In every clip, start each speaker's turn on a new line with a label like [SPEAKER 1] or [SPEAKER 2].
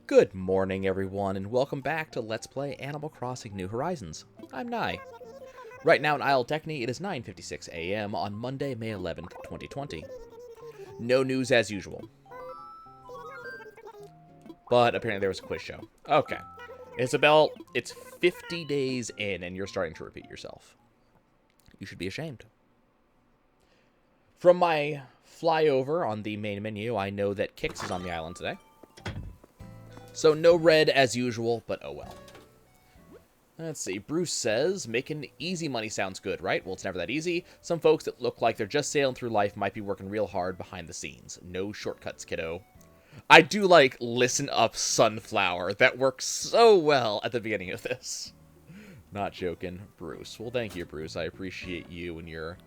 [SPEAKER 1] Good morning, everyone, and welcome back to Let's Play Animal Crossing New Horizons. I'm Nye. Right now in Isle Techni, it is 9:56 a.m. on Monday, May 11th, 2020. No news as usual. But apparently there was a quiz show. Okay. Isabelle, it's 50 days in and you're starting to repeat yourself. You should be ashamed. From my flyover on the main menu, I know that Kix is on the island today. So no red as usual, but oh well. Let's see, Bruce says, making easy money sounds good, right? Well, it's never that easy. Some folks that look like they're just sailing through life might be working real hard behind the scenes. No shortcuts, kiddo. I do like Listen Up Sunflower. That works so well at the beginning of this. Not joking, Bruce. Well, thank you, Bruce. I appreciate you and your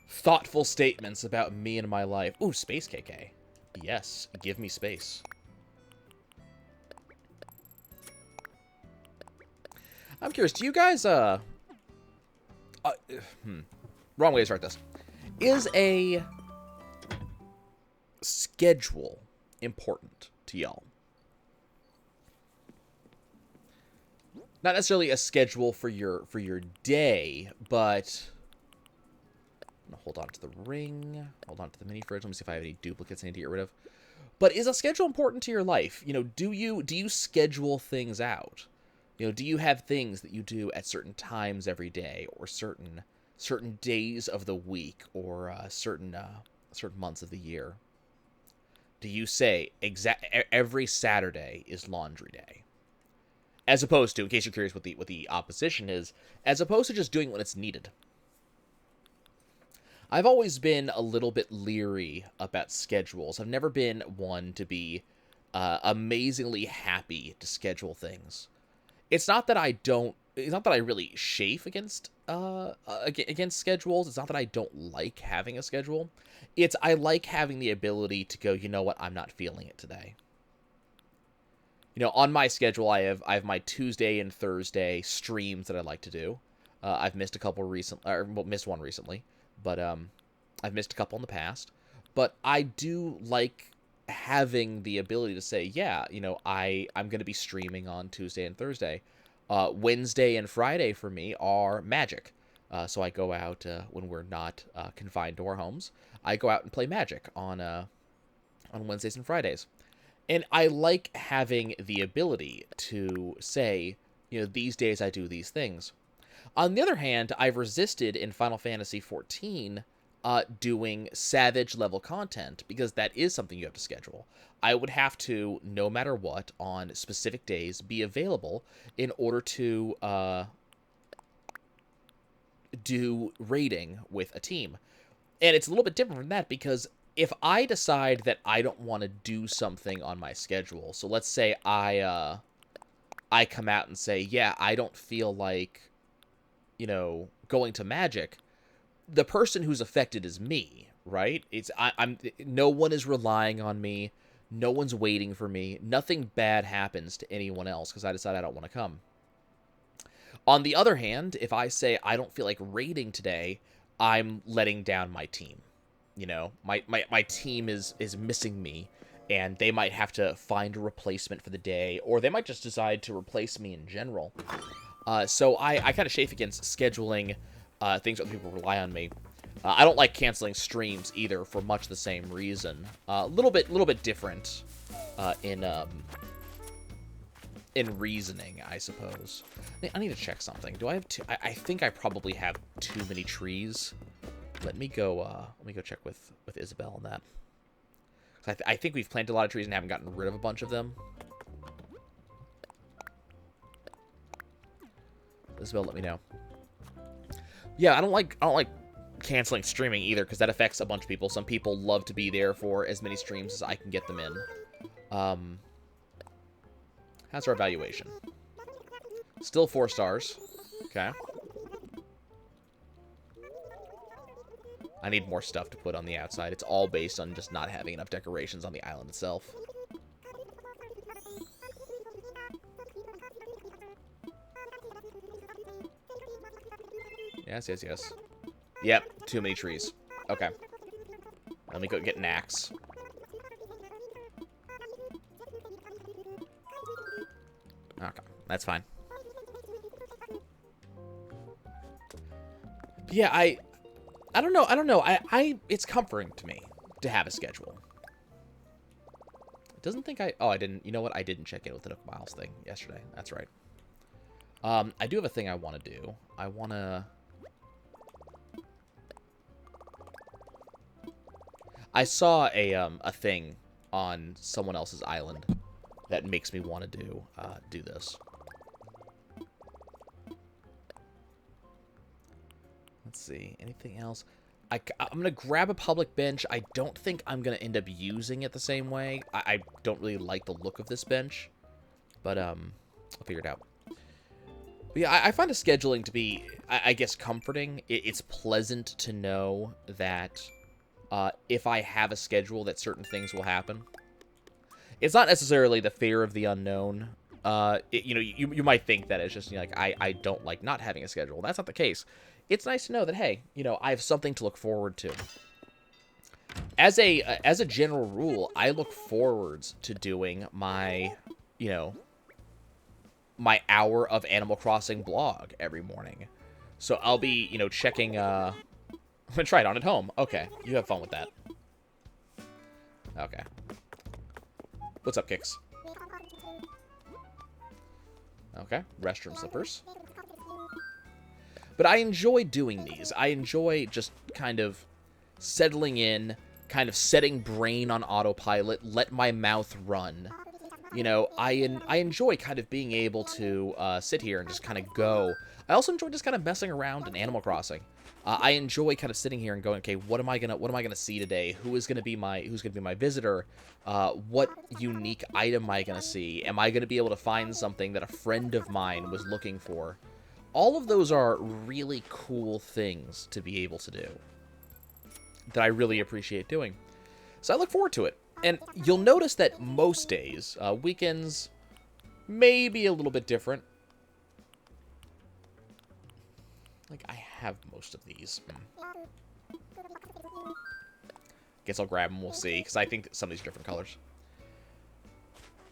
[SPEAKER 1] thoughtful statements about me and my life. Ooh, Space KK. Yes, give me space. I'm curious, do you guys, wrong way to start this. Is a schedule important to y'all? Not necessarily a schedule for your day, but I'm gonna hold on to the ring, hold on to the mini fridge. Let me see if I have any duplicates I need to get rid of. But is a schedule important to your life? You know, do you schedule things out? You know, do you have things that you do at certain times every day, or certain days of the week, or certain months of the year? Do you say every Saturday is laundry day, as opposed to, in case you're curious what the opposition is, as opposed to just doing when it's needed? I've always been a little bit leery about schedules. I've never been one to be amazingly happy to schedule things. It's not that I really chafe against schedules. It's not that I don't like having a schedule. It's I like having the ability to go, you know what, I'm not feeling it today. You know, on my schedule, I have my Tuesday and Thursday streams that I like to do. I've missed a couple missed one recently, but I've missed a couple in the past. But I do like having the ability to say, yeah, you know, I'm going to be streaming on Tuesday and Thursday. Wednesday and Friday for me are Magic. So I go out when we're not confined to our homes. I go out and play Magic on Wednesdays and Fridays. And I like having the ability to say, you know, these days I do these things. On the other hand, I've resisted in Final Fantasy XIV doing Savage level content, because that is something you have to schedule. I would have to, no matter what, on specific days, be available in order to do raiding with a team. And it's a little bit different from that, because if I decide that I don't want to do something on my schedule, so let's say I come out and say, yeah, I don't feel like, you know, going to Magic, the person who's affected is me, right? I'm no one is relying on me. No one's waiting for me. Nothing bad happens to anyone else because I decide I don't want to come. On the other hand, if I say I don't feel like raiding today, I'm letting down my team. You know, my team is missing me, and they might have to find a replacement for the day, or they might just decide to replace me in general. So I kind of chafe against scheduling things that people rely on me. I don't like canceling streams either, for much the same reason. A little bit different in reasoning, I suppose. I need to check something. Do I have I think I probably have too many trees. Let me go check with Isabelle on that. I think we've planted a lot of trees and haven't gotten rid of a bunch of them. Isabelle, let me know. Yeah, I don't like canceling streaming either, because that affects a bunch of people. Some people love to be there for as many streams as I can get them in. How's our evaluation? Still 4 stars. Okay. I need more stuff to put on the outside. It's all based on just not having enough decorations on the island itself. Yes. Yep, too many trees. Okay. Let me go get an axe. That's fine. But yeah, I don't know. It's comforting to me to have a schedule. It doesn't think I didn't, you know what? I didn't check in with the Nook Miles thing yesterday. That's right. I do have a thing I want to do. I saw a thing on someone else's island that makes me want to do this. Let's see. Anything else? I'm going to grab a public bench. I don't think I'm going to end up using it the same way. I don't really like the look of this bench. But, I'll figure it out. But yeah, I find the scheduling to be, I guess, comforting. It's pleasant to know that if I have a schedule that certain things will happen. It's not necessarily the fear of the unknown. You might think that it's just, you know, like, I don't like not having a schedule. That's not the case. It's nice to know that, hey, you know, I have something to look forward to. As a general rule, I look forwards to doing my, you know, my hour of Animal Crossing blog every morning. So I'll be, you know, checking, I'm gonna try it on at home. Okay, you have fun with that. Okay. What's up, Kix? Okay, restroom slippers. But I enjoy doing these. I enjoy just kind of settling in, kind of setting brain on autopilot, let my mouth run. You know, I enjoy kind of being able to sit here and just kind of go. I also enjoy just kind of messing around in Animal Crossing. I enjoy kind of sitting here and going, okay, what am I gonna see today? Who's gonna be my visitor? What unique item am I gonna see? Am I gonna be able to find something that a friend of mine was looking for? All of those are really cool things to be able to do that I really appreciate doing. So I look forward to it. And you'll notice that most days, weekends, may be a little bit different. Like, I have most of these. Guess I'll grab them, we'll see, because I think some of these are different colors.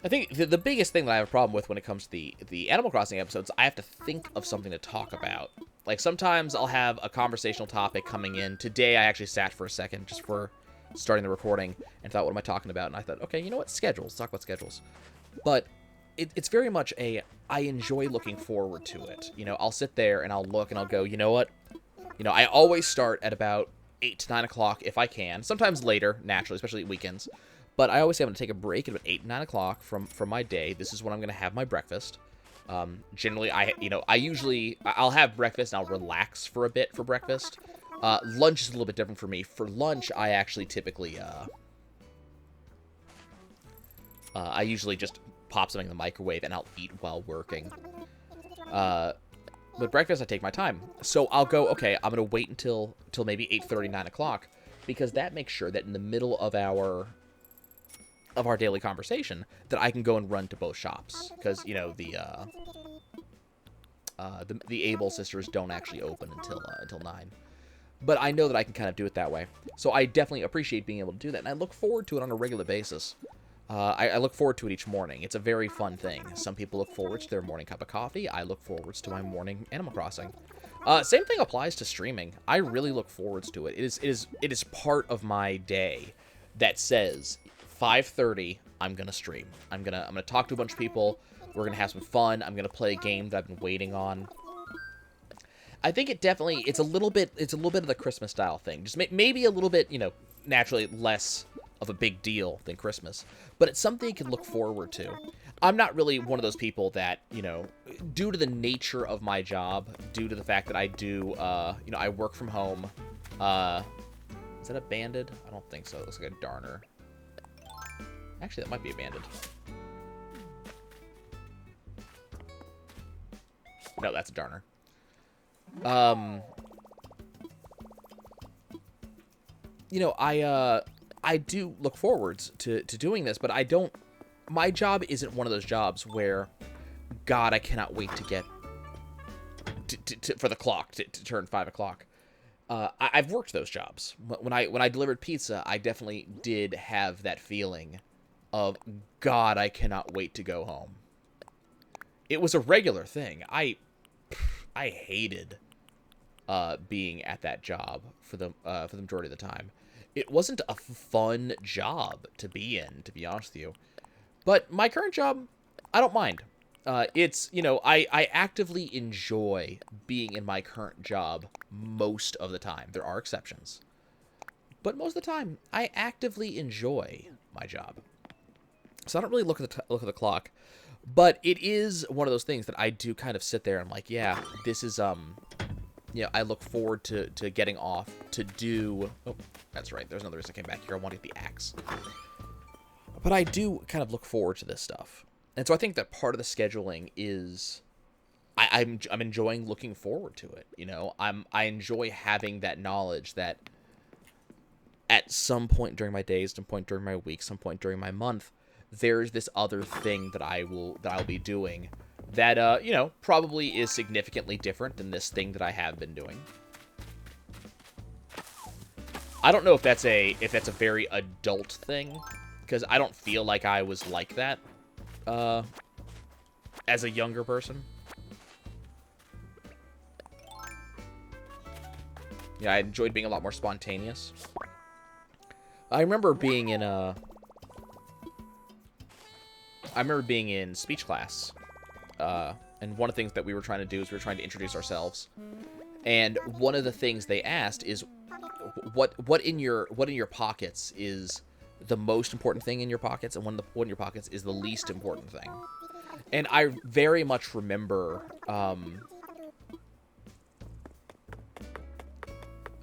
[SPEAKER 1] I think the biggest thing that I have a problem with when it comes to the Animal Crossing episodes, I have to think of something to talk about. Like, sometimes I'll have a conversational topic coming in. Today, I actually sat for a second just for starting the recording and thought, what am I talking about? And I thought, okay, you know what? Schedules. Let's talk about schedules. But it's very much I enjoy looking forward to it. You know, I'll sit there and I'll look and I'll go, you know what? You know, I always start at about 8 to 9 o'clock if I can. Sometimes later, naturally, especially weekends. But I always say I'm going to take a break at about 8, 9 o'clock from my day. This is when I'm going to have my breakfast. Generally, I'll have breakfast and I'll relax for a bit for breakfast. Lunch is a little bit different for me. For lunch, I actually typically, I usually just pop something in the microwave and I'll eat while working. But breakfast, I take my time. So I'll go, okay, I'm going to wait until maybe 8:30, 9 o'clock, because that makes sure that in the middle of our daily conversation that I can go and run to both shops, because, you know, the Able sisters don't actually open until 9. But I know that I can kind of do it that way. So I definitely appreciate being able to do that, and I look forward to it on a regular basis. I look forward to it each morning. It's a very fun thing. Some people look forward to their morning cup of coffee. I look forwards to my morning Animal Crossing. Same thing applies to streaming. I really look forwards to it. It is part of my day that says 5:30 I'm gonna stream. I'm gonna talk to a bunch of people. We're gonna have some fun. I'm gonna play a game that I've been waiting on. I think it's a little bit of the Christmas style thing. Just maybe a little bit, you know, naturally less of a big deal than Christmas, but it's something you can look forward to. I'm not really one of those people that, you know, due to the nature of my job, due to the fact that I do, you know, I work from home. Is that a banded? I don't think so. It looks like a darner. Actually, that might be a banded. No, that's a darner. You know, I do look forwards to doing this, but I don't. My job isn't one of those jobs where, God, I cannot wait to get for the clock to turn 5 o'clock. I've worked those jobs. When I delivered pizza, I definitely did have that feeling of, God, I cannot wait to go home. it was a regular thing. I hated being at that job for the majority of the time. It wasn't a fun job to be in, to be honest with you. But my current job, I don't mind. It's, I actively enjoy being in my current job most of the time. There are exceptions. But most of the time, I actively enjoy my job. So I don't really look at the clock. But it is one of those things that I do kind of sit there and I'm like, yeah, this is, I look forward to getting off to do... Oh, that's right. There's another reason I came back here. I want to get the axe. But I do kind of look forward to this stuff. And so I think that part of the scheduling is... I'm enjoying looking forward to it, I enjoy having that knowledge that at some point during my days, some point during my week, some point during my month, there's this other thing that I'll be doing that probably is significantly different than this thing that I have been doing. I don't know if that's a very adult thing, because I don't feel like I was like that as a younger person. Yeah, I enjoyed being a lot more spontaneous. I remember being in speech class, and one of the things that we were trying to do is we were trying to introduce ourselves. And one of the things they asked is, what in your pockets is the most important thing in your pockets, and what in your pockets is the least important thing. And I very much remember,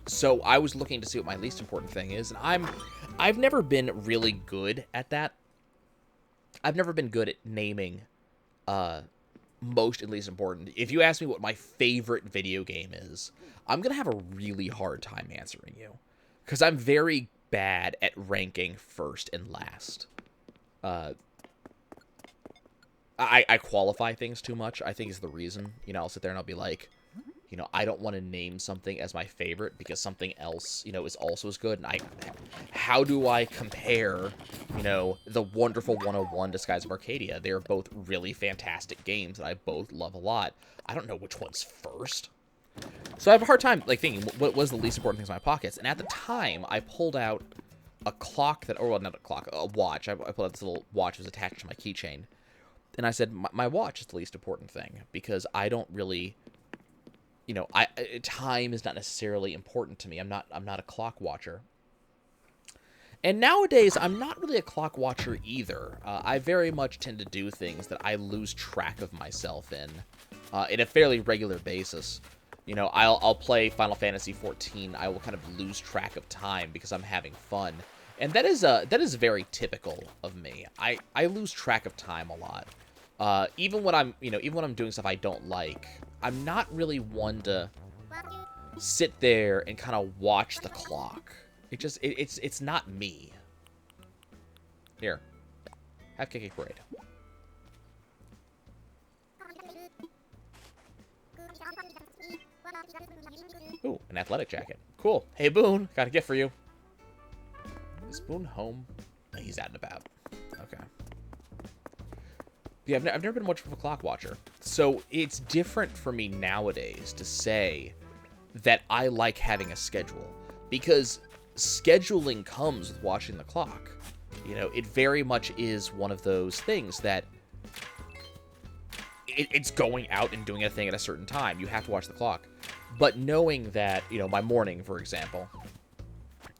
[SPEAKER 1] so I was looking to see what my least important thing is, and I've never been really good at that. I've never been good at naming most and least important. If you ask me what my favorite video game is, I'm going to have a really hard time answering you, because I'm very bad at ranking first and last. I qualify things too much, I think is the reason. I'll sit there and I'll be like, I don't want to name something as my favorite because something else, is also as good. And how do I compare, the wonderful 101 to Skies of Arcadia? They're both really fantastic games that I both love a lot. I don't know which one's first. So I have a hard time, thinking what was the least important things in my pockets. And at the time, I pulled out a clock not a clock, a watch. I pulled out this little watch that was attached to my keychain. And I said, my watch is the least important thing because I don't really... time is not necessarily important to me. I'm not a clock watcher. And nowadays, I'm not really a clock watcher either. I very much tend to do things that I lose track of myself in a fairly regular basis. I'll play Final Fantasy XIV. I will kind of lose track of time because I'm having fun. And that is very typical of me. I lose track of time a lot. Even when I'm doing stuff I don't like, I'm not really one to sit there and kind of watch the clock. It's not me. Here, have KK Parade. Ooh, an athletic jacket. Cool. Hey, Boone, got a gift for you. Is Boone home? He's out and about. Okay. Yeah, I've never been much of a clock watcher. So it's different for me nowadays to say that I like having a schedule. Because scheduling comes with watching the clock. It very much is one of those things that it's going out and doing a thing at a certain time. You have to watch the clock. But knowing that, my morning, for example,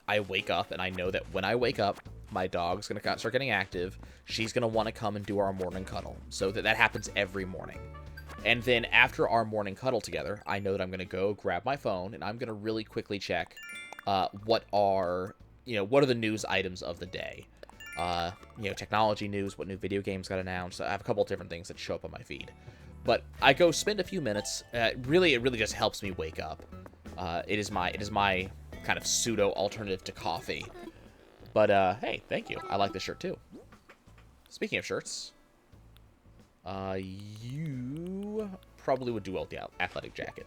[SPEAKER 1] I wake up and I know that when I wake up, my dog's going to start getting active. She's going to want to come and do our morning cuddle. So that happens every morning. And then after our morning cuddle together, I know that I'm going to go grab my phone and I'm going to really quickly check what are the news items of the day. Technology news, what new video games got announced. I have a couple of different things that show up on my feed. But I go spend a few minutes. It really just helps me wake up. It is my kind of pseudo alternative to coffee. But hey, thank you. I like this shirt too. Speaking of shirts, you probably would do well with the athletic jacket.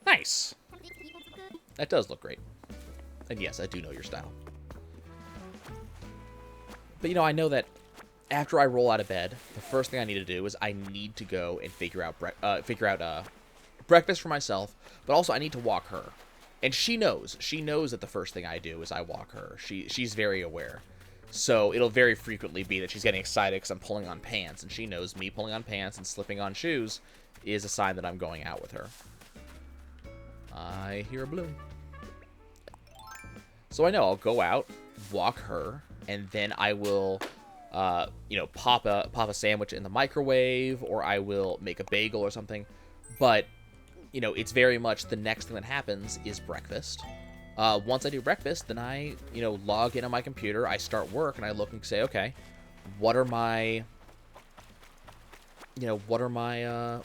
[SPEAKER 1] Nice. That does look great. And yes, I do know your style. But, you know, I know that after I roll out of bed, the first thing I need to do is I need to go and figure out breakfast for myself, but also I need to walk her. And she knows. She knows that the first thing I do is I walk her. She's very aware. So it'll very frequently be that she's getting excited because I'm pulling on pants, and she knows me pulling on pants and slipping on shoes is a sign that I'm going out with her. I hear a bloom. So I know I'll go out, walk her, and then I will, you know, pop a sandwich in the microwave, or I will make a bagel or something. But, you know, it's very much the next thing that happens is breakfast. Once I do breakfast, then I, you know, log in on my computer, I start work, and I look and say, okay, what are my, you know,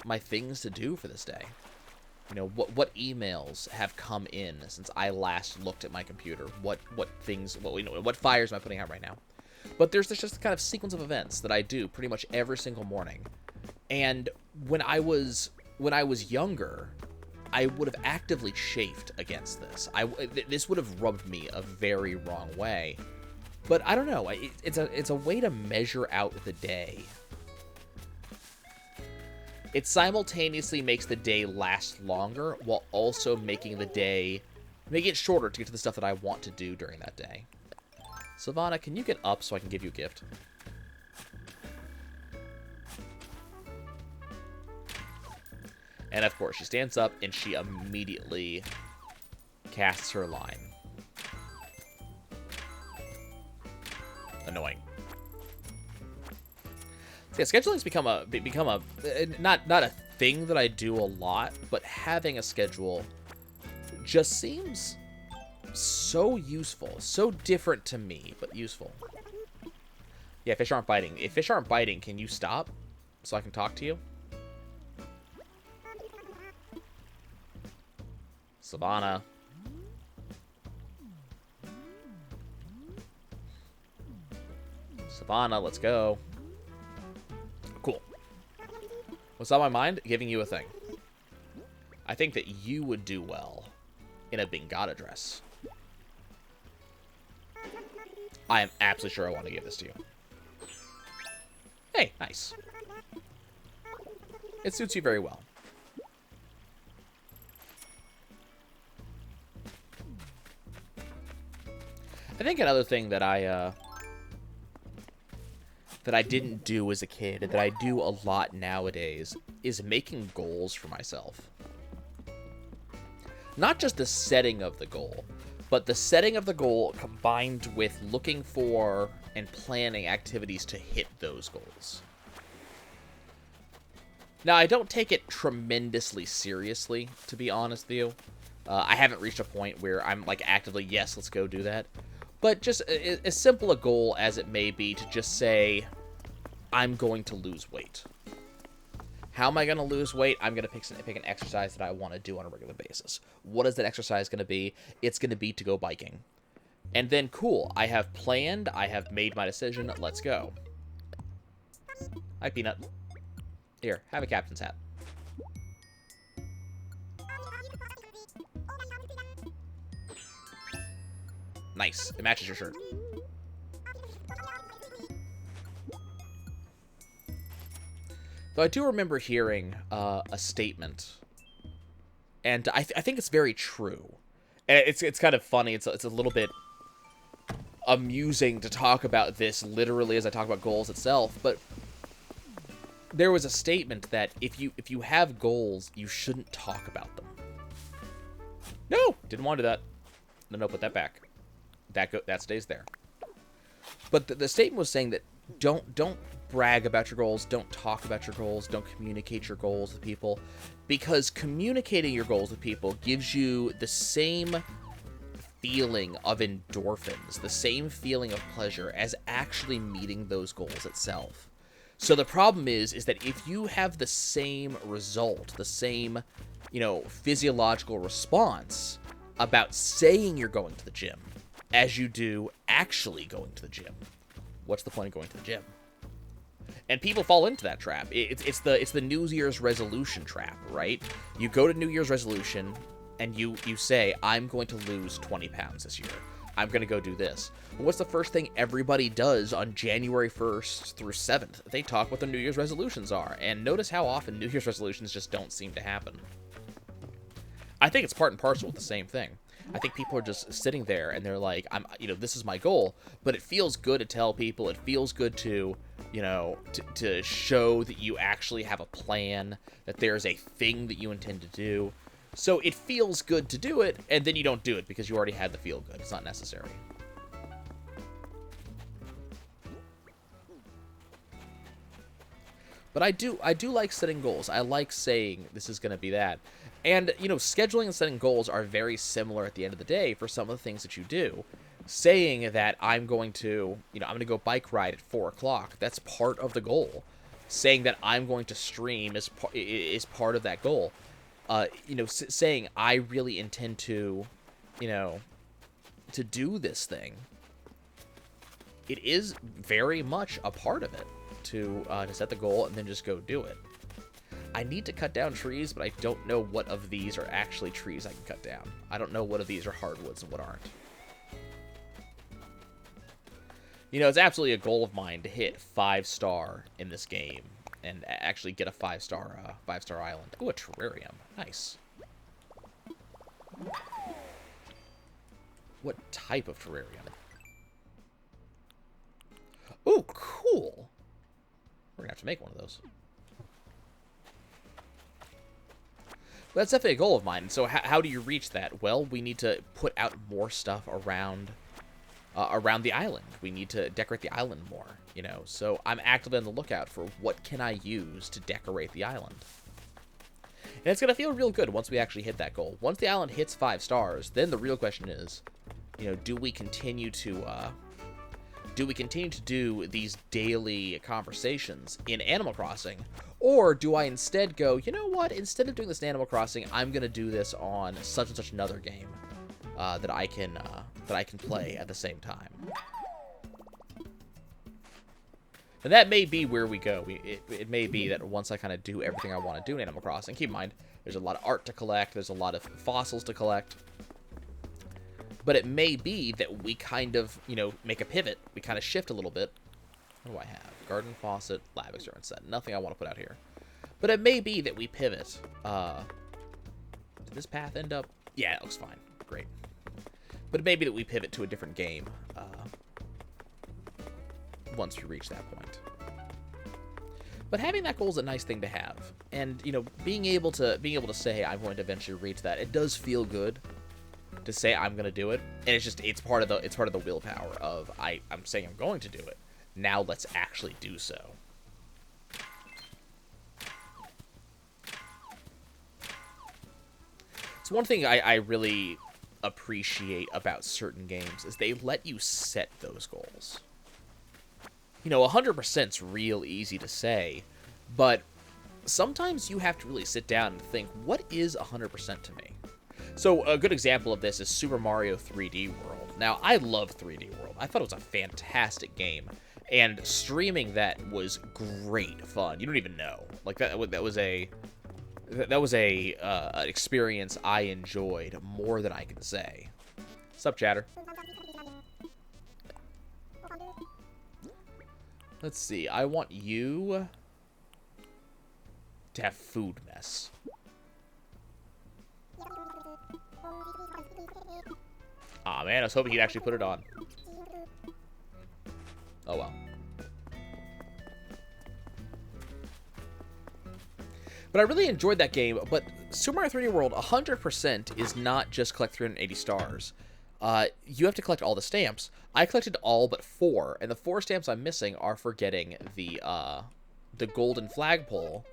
[SPEAKER 1] my things to do for this day? You know, what emails have come in since I last looked at my computer? What fires am I putting out right now? But there's just kind of sequence of events that I do pretty much every single morning. And when I was younger, I would have actively chafed against this. This would have rubbed me a very wrong way. But I don't know. It's a way to measure out the day. It simultaneously makes the day last longer while also making it shorter to get to the stuff that I want to do during that day. Savannah, can you get up so I can give you a gift? And of course, she stands up and she immediately casts her line. Annoying. So yeah, scheduling's become a not a thing that I do a lot, but having a schedule just seems so useful, so different to me, but useful. Yeah, fish aren't biting. If fish aren't biting, can you stop so I can talk to you? Savannah. Savannah, let's go. Cool. What's on my mind? Giving you a thing. I think that you would do well in a Bingata dress. I am absolutely sure I want to give this to you. Hey, nice. It suits you very well. I think another thing that I didn't do as a kid, that I do a lot nowadays, is making goals for myself. Not just the setting of the goal, but the setting of the goal combined with looking for and planning activities to hit those goals. Now, I don't take it tremendously seriously, to be honest with you. I haven't reached a point where I'm like actively, yes, let's go do that. But just as simple a goal as it may be to just say, I'm going to lose weight. How am I going to lose weight? I'm going to pick an exercise that I want to do on a regular basis. What is that exercise going to be? It's going to be to go biking. And then, cool, I have planned, I have made my decision, let's go. Hi, Peanut. Here, have a captain's hat. Nice. It matches your shirt. Though I do remember hearing a statement, and I think it's very true. And it's kind of funny. It's a little bit amusing to talk about this literally as I talk about goals itself. But there was a statement that if you have goals, you shouldn't talk about them. No, didn't want to do that. No, put that back. That stays there. But the statement was saying that don't brag about your goals, don't talk about your goals, don't communicate your goals with people, because communicating your goals with people gives you the same feeling of endorphins, the same feeling of pleasure as actually meeting those goals itself. So the problem is that if you have the same result, the same, physiological response about saying you're going to the gym as you do actually going to the gym, what's the point of going to the gym? And people fall into that trap. It's the New Year's resolution trap, right? You go to New Year's resolution and you say, I'm going to lose 20 pounds this year. I'm going to go do this. What's the first thing everybody does on January 1st through 7th? They talk what their New Year's resolutions are. And notice how often New Year's resolutions just don't seem to happen. I think it's part and parcel with the same thing. I think people are just sitting there and they're like, this is my goal, but it feels good to tell people. It feels good to, to show that you actually have a plan, that there's a thing that you intend to do. So it feels good to do it, and then you don't do it because you already had the feel good. It's not necessary. But I do like setting goals. I like saying this is going to be that. And, scheduling and setting goals are very similar at the end of the day for some of the things that you do. Saying that I'm going to go bike ride at 4 o'clock, that's part of the goal. Saying that I'm going to stream is part of that goal. Saying I really intend to, to do this thing. It is very much a part of it to set the goal and then just go do it. I need to cut down trees, but I don't know what of these are actually trees I can cut down. I don't know what of these are hardwoods and what aren't. It's absolutely a goal of mine to hit 5-star in this game and actually get a 5-star island. Ooh, a terrarium. Nice. What type of terrarium? Ooh, cool. We're gonna have to make one of those. But that's definitely a goal of mine. So how do you reach that? Well, we need to put out more stuff around the island. We need to decorate the island more, So I'm actively on the lookout for what can I use to decorate the island. And it's going to feel real good once we actually hit that goal. Once the island hits 5 stars, then the real question is, do we continue to do these daily conversations in Animal Crossing? Or do I instead go, you know what, instead of doing this in Animal Crossing, I'm going to do this on such and such another game that I can play at the same time. And that may be where we go. It may be that once I kind of do everything I want to do in Animal Crossing, keep in mind, there's a lot of art to collect, there's a lot of fossils to collect. But it may be that we kind of, make a pivot. We kind of shift a little bit. What do I have? Garden faucet, lab experiment set. Nothing I want to put out here. But it may be that we pivot. Did this path end up? Yeah, it looks fine. Great. But it may be that we pivot to a different game once we reach that point. But having that goal is a nice thing to have. And, being able to say I'm going to eventually reach that, it does feel good to say I'm going to do it. And it's part of the willpower of I'm saying I'm going to do it. Now let's actually do so. It's one thing I really appreciate about certain games is they let you set those goals. 100%'s real easy to say, but sometimes you have to really sit down and think, what is 100% to me? So a good example of this is Super Mario 3D World. Now, I love 3D World. I thought it was a fantastic game, and streaming that was great fun. You don't even know. Like that was an experience I enjoyed more than I can say. Sup, chatter? Let's see. I want you to have food mess. Aw, man, I was hoping he'd actually put it on. Oh, well. But I really enjoyed that game, but Super Mario 3D World 100% is not just collect 380 stars. You have to collect all the stamps. I collected all but 4, and the 4 stamps I'm missing are for getting the golden flagpole.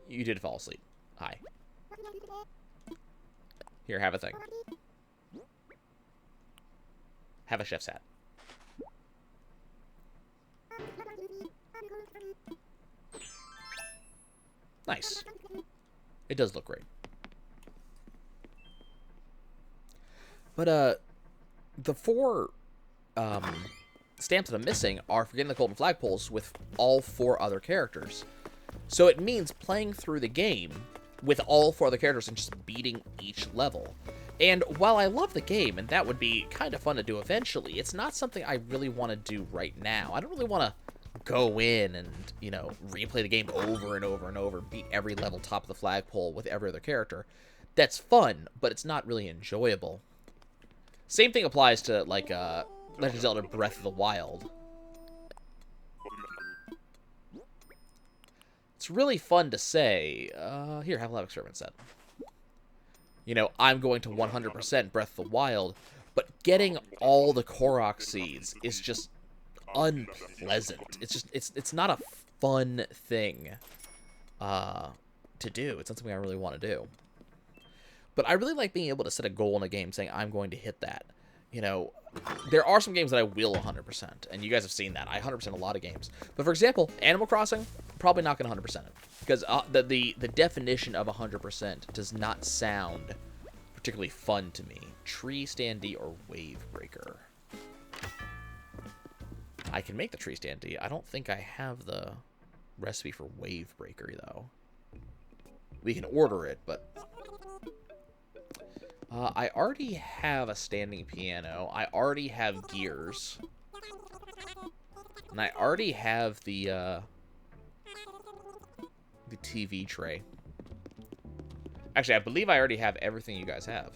[SPEAKER 1] You did fall asleep. Hi. Here, have a thing. Have a chef's hat. Nice. It does look great. But, the 4, stamps that I'm missing are for getting the golden flagpoles with all 4 other characters. So it means playing through the game with all 4 other characters and just beating each level. And while I love the game, and that would be kind of fun to do eventually, it's not something I really want to do right now. I don't really want to go in and, you know, replay the game over and over and over, beat every level top of the flagpole with every other character. That's fun, but it's not really enjoyable. Same thing applies to, like, Legend of Zelda Breath of the Wild. It's really fun to say, here, have a lab experiment set. You know, I'm going to 100% Breath of the Wild, but getting all the Korok seeds is just unpleasant. It's just, it's not a fun thing to do. It's not something I really want to do. But I really like being able to set a goal in a game saying, I'm going to hit that. You know, there are some games that I will 100%, and you guys have seen that. I 100% a lot of games. But for example, Animal Crossing, probably not going to 100% it. Because the definition of 100% does not sound particularly fun to me. Tree Standee or Wave Breaker. I can make the Tree Standee. I don't think I have the recipe for Wave Breaker, though. We can order it, but... I already have a standing piano. I already have gears. And I already have the TV tray. Actually, I believe I already have everything you guys have.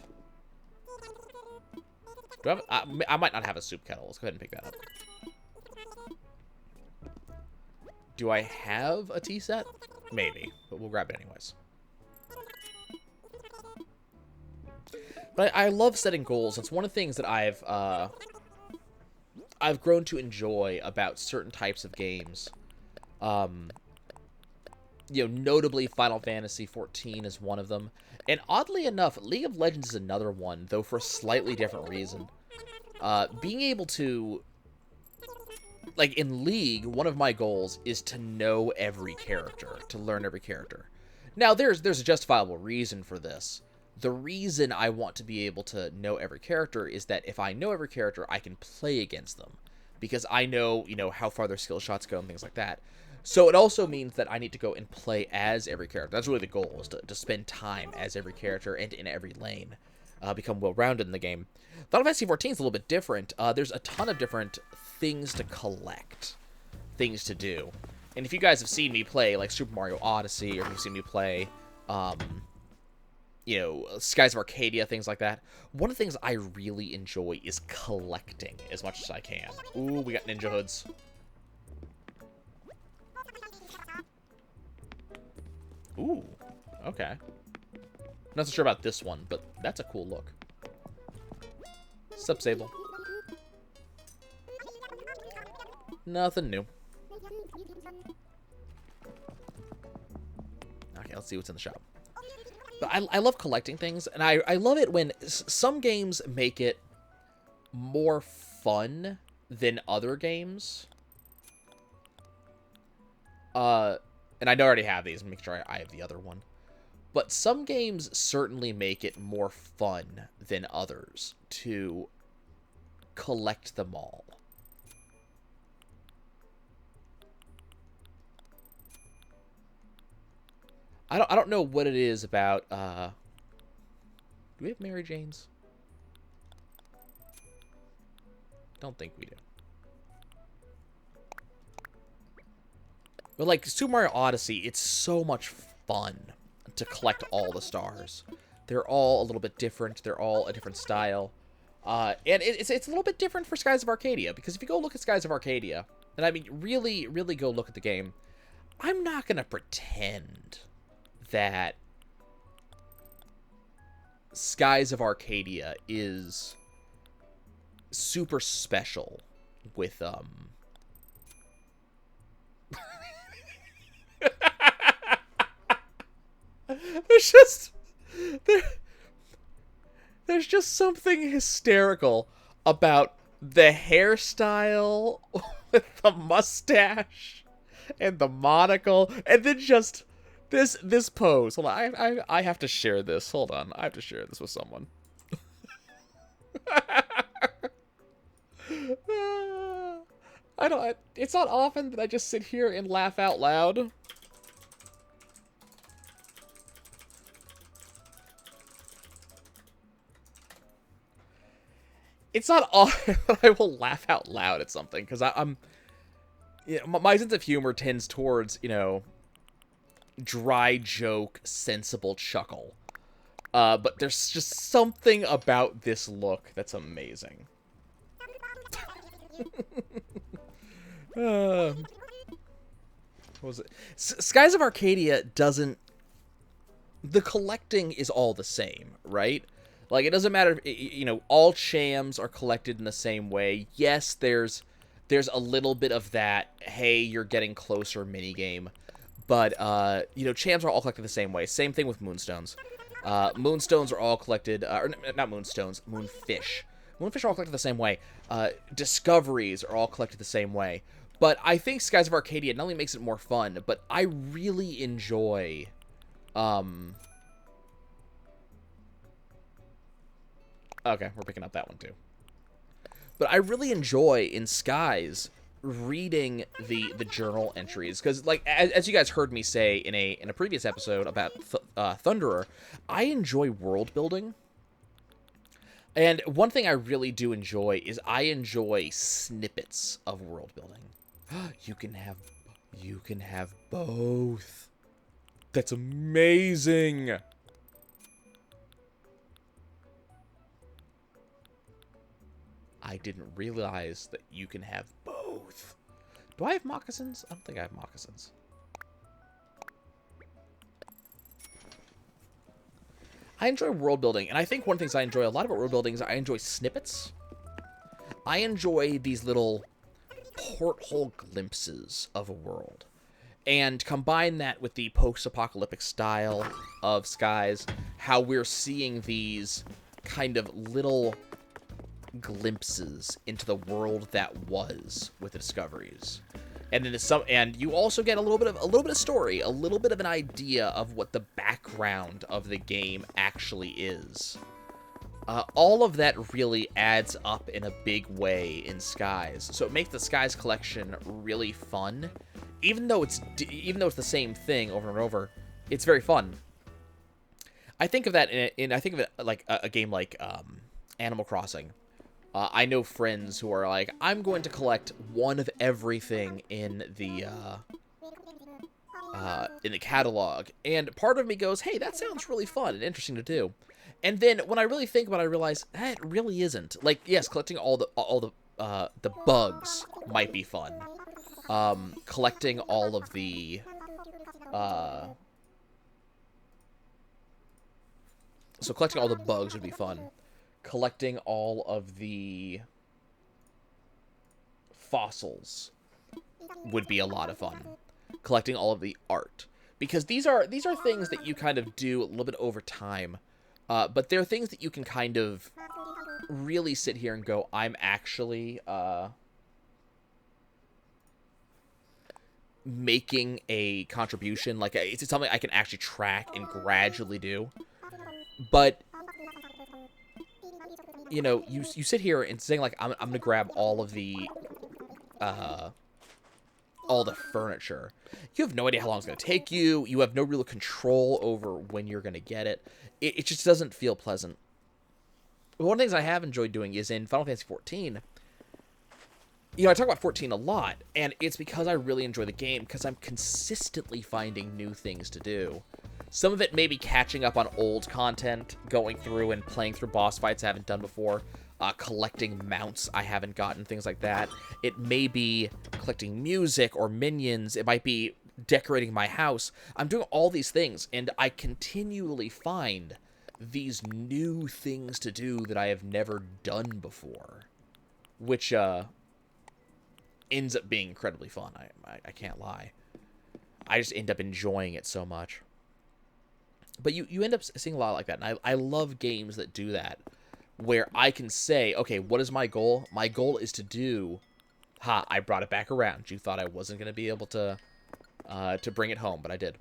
[SPEAKER 1] Do I have... I might not have a soup kettle. Let's go ahead and pick that up. Do I have a tea set? Maybe, but we'll grab it anyways. But I love setting goals. It's one of the things that I've grown to enjoy about certain types of games. You know, notably Final Fantasy XIV is one of them. And oddly enough, League of Legends is another one, though for a slightly different reason. Being able to... Like, in League, one of my goals is to know every character, to learn every character. Now, there's a justifiable reason for this. The reason I want to be able to know every character is that if I know every character, I can play against them. Because I know, you know, how far their skill shots go and things like that. So it also means that I need to go and play as every character. That's really the goal, is to spend time as every character and in every lane. Become well-rounded in the game. Final Fantasy XIV is a little bit different. There's a ton of different things to collect. Things to do. And if you guys have seen me play, like, Super Mario Odyssey, or if you've seen me play... you know, Skies of Arcadia, things like that. One of the things I really enjoy is collecting as much as I can. Ooh, we got ninja hoods. Ooh, okay. Not so sure about this one, but that's a cool look. Sup, Sable? Nothing new. Okay, let's see what's in the shop. But I love collecting things, and I love it when some games make it more fun than other games. And I know I already have these. Make sure I have the other one. But some games certainly make it more fun than others to collect them all. I don't know what it is about, do we have Mary Janes? Don't think we do. But like Super Mario Odyssey, it's so much fun to collect all the stars. They're all a little bit different. They're all a different style. And it's a little bit different for Skies of Arcadia, because if you go look at Skies of Arcadia, and I mean really, really go look at the game, I'm not going to pretend that Skies of Arcadia is super special with there's just something hysterical about the hairstyle with the mustache and the monocle, and then just this pose. Hold on, I have to share this. Hold on, I have to share this with someone. It's not often that I just sit here and laugh out loud. it's not often I will laugh out loud at something, because I'm yeah, my sense of humor tends towards, dry joke, sensible chuckle. But there's just something about this look that's amazing. What was it? Skies of Arcadia doesn't... The collecting is all the same, right? Like, it doesn't matter, all shams are collected in the same way. Yes, there's a little bit of that, hey, you're getting closer minigame. But, shams are all collected the same way. Same thing with moonstones. Moonstones are all collected, or not moonstones, moonfish. Moonfish are all collected the same way. Discoveries are all collected the same way. But I think Skies of Arcadia not only makes it more fun, but I really enjoy, okay, we're picking up that one too. But I really enjoy, in Skies, reading the journal entries, because, like, as you guys heard me say in a previous episode about Thunderer, I enjoy world building. And one thing I really do enjoy is I enjoy snippets of world building. You can have both. That's amazing. I didn't realize that you can have both. Do I have moccasins? I don't think I have moccasins. I enjoy world building, and I think one of the things I enjoy a lot about world building is I enjoy snippets. I enjoy these little porthole glimpses of a world. And combine that with the post-apocalyptic style of Skies, how we're seeing these kind of little glimpses into the world that was with the discoveries. And then and you also get a little bit of story, a little bit of an idea of what the background of the game actually is. All of that really adds up in a big way in Skies, so it makes the Skies collection really fun. Even though it's the same thing over and over, it's very fun. I think of that I think of it like a game like Animal Crossing. I know friends who are like, I'm going to collect one of everything in the catalog, and part of me goes, hey, that sounds really fun and interesting to do. And then when I really think about it, I realize that really isn't. Like, yes, collecting all the bugs might be fun. Collecting all of the so collecting all the bugs would be fun. Collecting all of the fossils would be a lot of fun. Collecting all of the art, because these are things that you kind of do a little bit over time, but they're things that you can kind of really sit here and go, I'm actually making a contribution. Like, it's something I can actually track and gradually do. But you sit here and saying, like, I'm gonna grab all the furniture. You have no idea how long it's gonna take you. You have no real control over when you're gonna get it. It just doesn't feel pleasant. One of the things I have enjoyed doing is in Final Fantasy XIV. I talk about 14 a lot, and it's because I really enjoy the game, because I'm consistently finding new things to do. Some of it may be catching up on old content, going through and playing through boss fights I haven't done before, collecting mounts I haven't gotten, things like that. It may be collecting music or minions. It might be decorating my house. I'm doing all these things, and I continually find these new things to do that I have never done before, which ends up being incredibly fun. I can't lie. I just end up enjoying it so much. But you end up seeing a lot like that, and I love games that do that, where I can say, okay, what is my goal? My goal is to do... I brought it back around. You thought I wasn't going to be able to bring it home, but I did.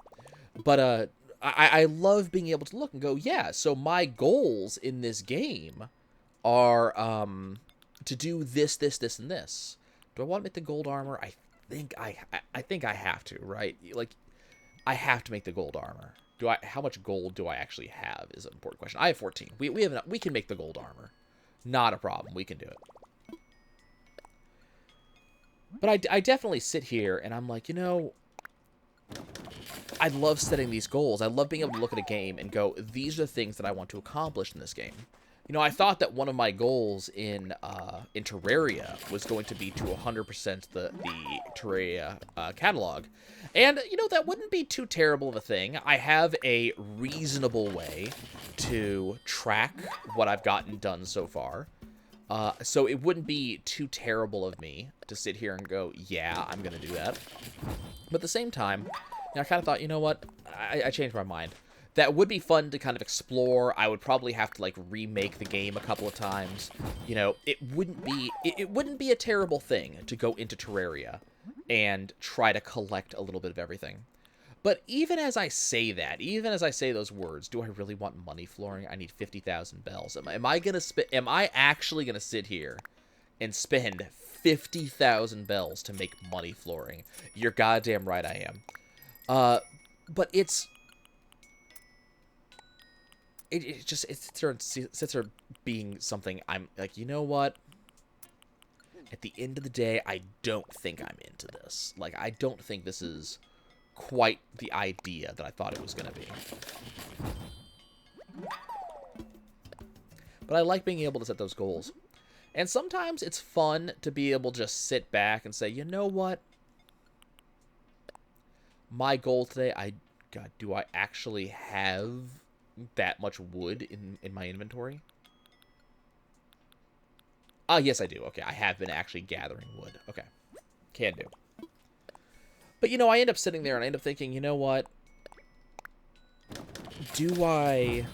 [SPEAKER 1] But I love being able to look and go, yeah, so my goals in this game are to do this, this, and this. Do I want to make the gold armor? I think I have to, right? Like, I have to make the gold armor. How much gold do I actually have is an important question. I have 14. We can make the gold armor. Not a problem. We can do it. But I definitely sit here and I'm like, you know, I love setting these goals. I love being able to look at a game and go, these are the things that I want to accomplish in this game. You know, I thought that one of my goals in Terraria was going to be to 100% the Terraria catalog. And, you know, that wouldn't be too terrible of a thing. I have a reasonable way to track what I've gotten done so far. So it wouldn't be too terrible of me to sit here and go, yeah, I'm going to do that. But at the same time, you know, I kind of thought, you know what, I changed my mind. That would be fun to kind of explore. I would probably have to, like, remake the game a couple of times. You know, it wouldn't be a terrible thing to go into Terraria and try to collect a little bit of everything. But even as I say that, even as I say those words, do I really want money flooring? I need 50,000 bells. Am I actually gonna sit here and spend 50,000 bells to make money flooring? You're goddamn right I am. But it sits there being something I'm like, you know what? At the end of the day, I don't think I'm into this. Like, I don't think this is quite the idea that I thought it was going to be. But I like being able to set those goals. And sometimes it's fun to be able to just sit back and say, you know what? My goal today, God, do I actually have that much wood in my inventory? Oh, yes, I do. Okay, I have been actually gathering wood. Okay, can do. But, you know, I end up sitting there and I end up thinking, you know what? Do I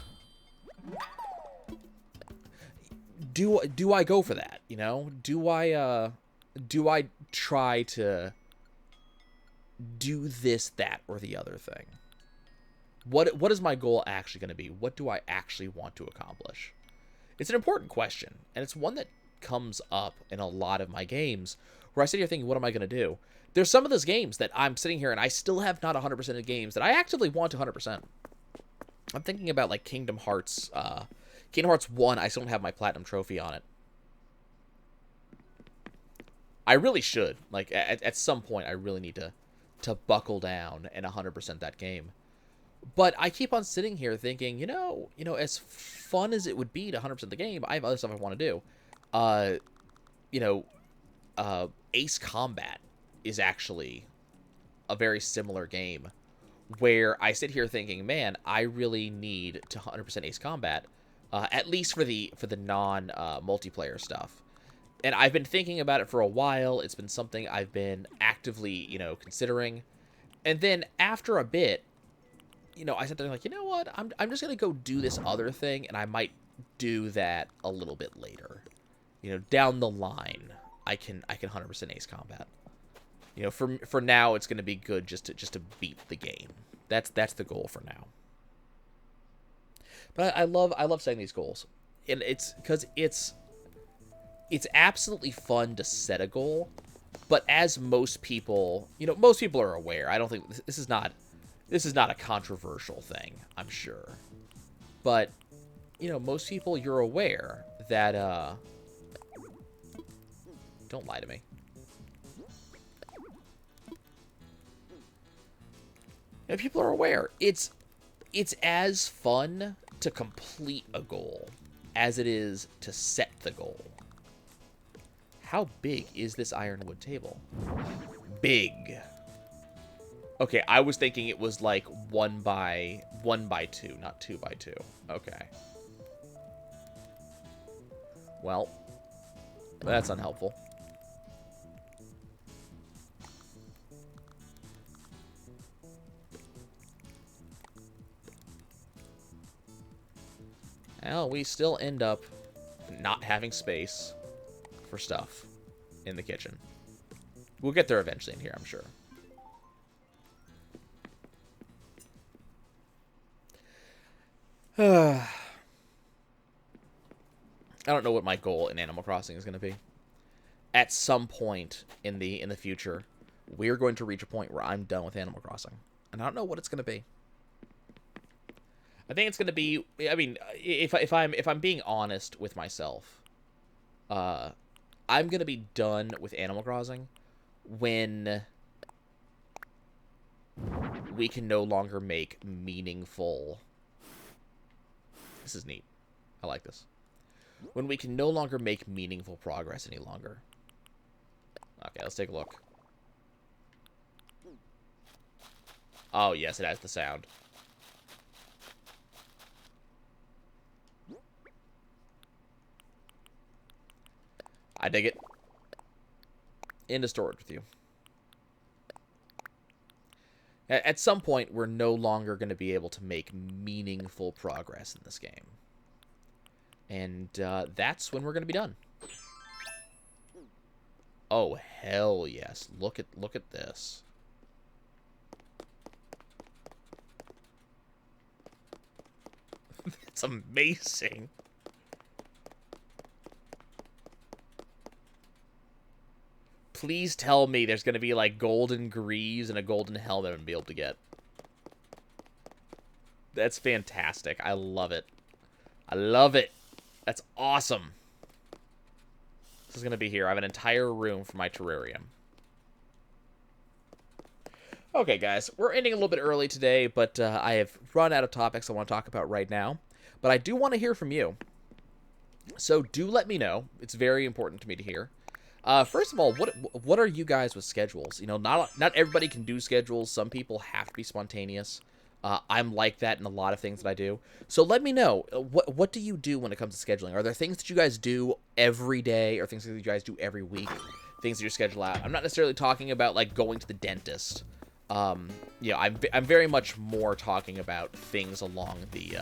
[SPEAKER 1] go for that, you know? Do I try to do this, that, or the other thing? What is my goal actually going to be? What do I actually want to accomplish? It's an important question, and it's one that comes up in a lot of my games where I sit here thinking, what am I going to do? There's some of those games that I'm sitting here and I still have not 100% of games that I actively want 100%. I'm thinking about, like, Kingdom Hearts 1. I still don't have my Platinum Trophy on it. I really should. Like, at some point, I really need to buckle down and 100% that game. But I keep on sitting here thinking, you know, as fun as it would be to 100% the game, I have other stuff I want to do. You know, Ace Combat is actually a very similar game where I sit here thinking, man, I really need to 100% Ace Combat, at least for the non multiplayer stuff. And I've been thinking about it for a while. It's been something I've been actively, you know, considering. And then after a bit, you know, I sat there like, you know what? I'm just gonna go do this other thing, and I might do that a little bit later. You know, down the line, I can 100% Ace Combat. You know, for now, it's gonna be good just to beat the game. That's the goal for now. But I love setting these goals, and it's because it's absolutely fun to set a goal. But as most people, you know, most people are aware. I don't think this is not a controversial thing, I'm sure. But, you know, most people, you're aware that, don't lie to me. You know, people are aware. It's as fun to complete a goal as it is to set the goal. How big is this ironwood table? Big. Okay, I was thinking it was like 1 by 2, not 2 by 2. Okay. Well, that's unhelpful. Well, we still end up not having space for stuff in the kitchen. We'll get there eventually in here, I'm sure. I don't know what my goal in Animal Crossing is going to be. At some point in the future, we're going to reach a point where I'm done with Animal Crossing, and I don't know what it's going to be. I think it's going to be. I mean, if I'm being honest with myself, I'm going to be done with Animal Crossing when we can no longer make meaningful... This is neat. I like this. When we can no longer make meaningful progress any longer. Okay, let's take a look. Oh, yes, it has the sound. I dig it. Into storage with you. At some point, we're no longer going to be able to make meaningful progress in this game. And that's when we're going to be done. Oh, hell yes. Look at this. It's amazing. Please tell me there's going to be, like, golden greaves and a golden helmet I'm going to be able to get. That's fantastic. I love it. I love it. That's awesome. This is going to be here. I have an entire room for my terrarium. Okay, guys. We're ending a little bit early today, but I have run out of topics I want to talk about right now. But I do want to hear from you. So do let me know. It's very important to me to hear. First of all, what are you guys with schedules? You know, not everybody can do schedules. Some people have to be spontaneous. I'm like that in a lot of things that I do. So let me know, what do you do when it comes to scheduling? Are there things that you guys do every day, or things that you guys do every week? Things that you schedule out? I'm not necessarily talking about, like, going to the dentist. Yeah, I'm very much more talking about things along the,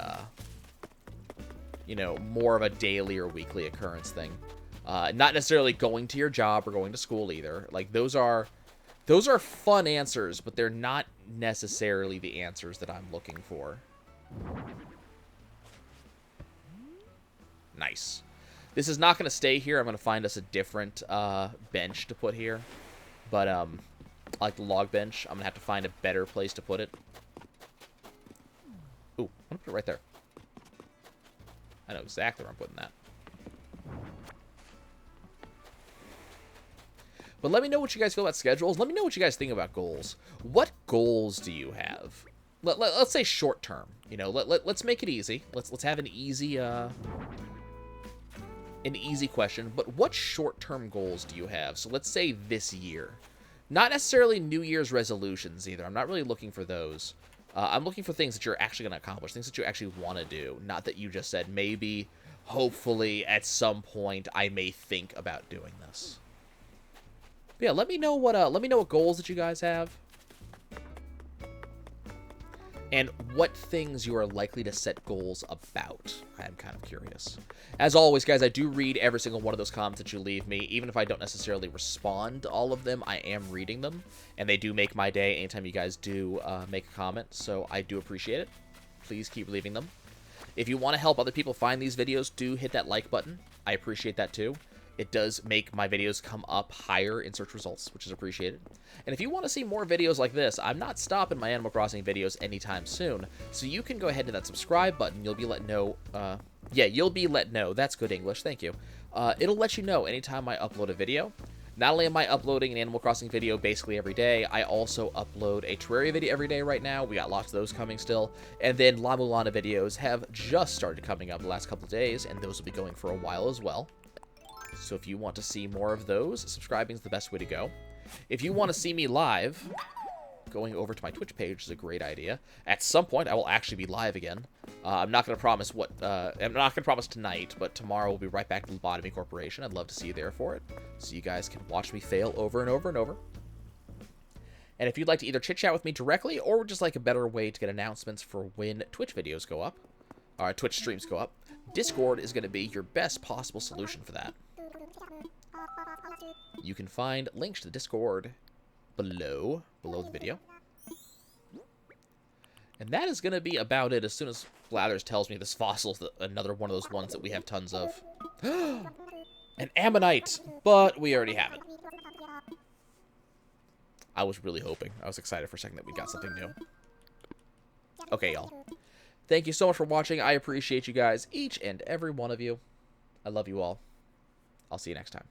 [SPEAKER 1] you know, more of a daily or weekly occurrence thing. Not necessarily going to your job or going to school either. Like, those are fun answers, but they're not necessarily the answers that I'm looking for. Nice. This is not going to stay here. I'm going to find us a different bench to put here. But, like the log bench, I'm going to have to find a better place to put it. Ooh, I'm going to put it right there. I know exactly where I'm putting that. But let me know what you guys feel about schedules. Let me know what you guys think about goals. What goals do you have? Let's say short term. You know, let's make it easy. Let's have an easy question. But what short term goals do you have? So let's say this year. Not necessarily New Year's resolutions either. I'm not really looking for those. I'm looking for things that you're actually going to accomplish, things that you actually want to do. Not that you just said maybe, hopefully, at some point I may think about doing this. But yeah, let me know what goals that you guys have, and what things you are likely to set goals about. I'm kind of curious. As always, guys, I do read every single one of those comments that you leave me. Even if I don't necessarily respond to all of them, I am reading them, and they do make my day anytime you guys do make a comment, so I do appreciate it. Please keep leaving them. If you want to help other people find these videos, do hit that like button. I appreciate that too. It does make my videos come up higher in search results, which is appreciated. And if you want to see more videos like this, I'm not stopping my Animal Crossing videos anytime soon, so you can go ahead to that subscribe button. You'll be let know, you'll be let know. That's good English, thank you. It'll let you know anytime I upload a video. Not only am I uploading an Animal Crossing video basically every day, I also upload a Terraria video every day right now. We got lots of those coming still. And then La Mulana videos have just started coming up the last couple of days, and those will be going for a while as well. So if you want to see more of those, subscribing is the best way to go. If you want to see me live, going over to my Twitch page is a great idea. At some point, I will actually be live again. I'm not going to promise I'm not going to promise tonight, but tomorrow we'll be right back to Lobotomy Corporation. I'd love to see you there for it, so you guys can watch me fail over and over and over. And if you'd like to either chit-chat with me directly, or would just like a better way to get announcements for when Twitch videos go up, or Twitch streams go up, Discord is going to be your best possible solution for that. You can find links to the Discord below the video. And that is going to be about it as soon as Blathers tells me this fossil is another one of those ones that we have tons of. An Ammonite, but we already have it. I was really hoping. I was excited for a second that we got something new. Okay, y'all. Thank you so much for watching. I appreciate you guys, each and every one of you. I love you all. I'll see you next time.